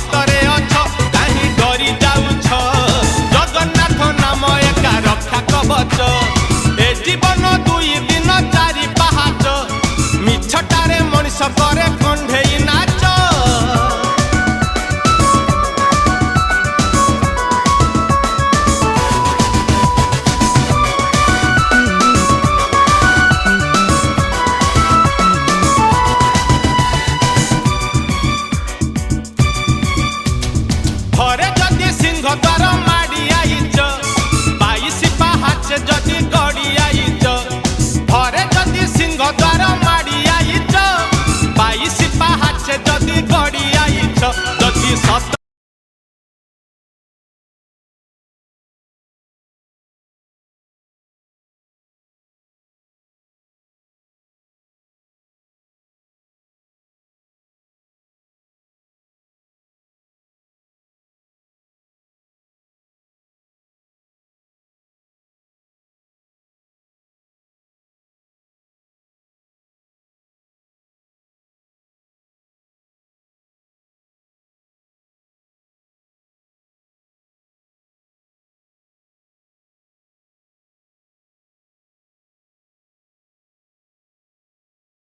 सतरे अछ काहे डरी जाउछ जगन्नाथ नाम एका रक्षा कवच ए जीवन दुई दिन चारि पहाच मिछटारे मनिष करे कंढेई नाच घरे जदि सिंह द्वार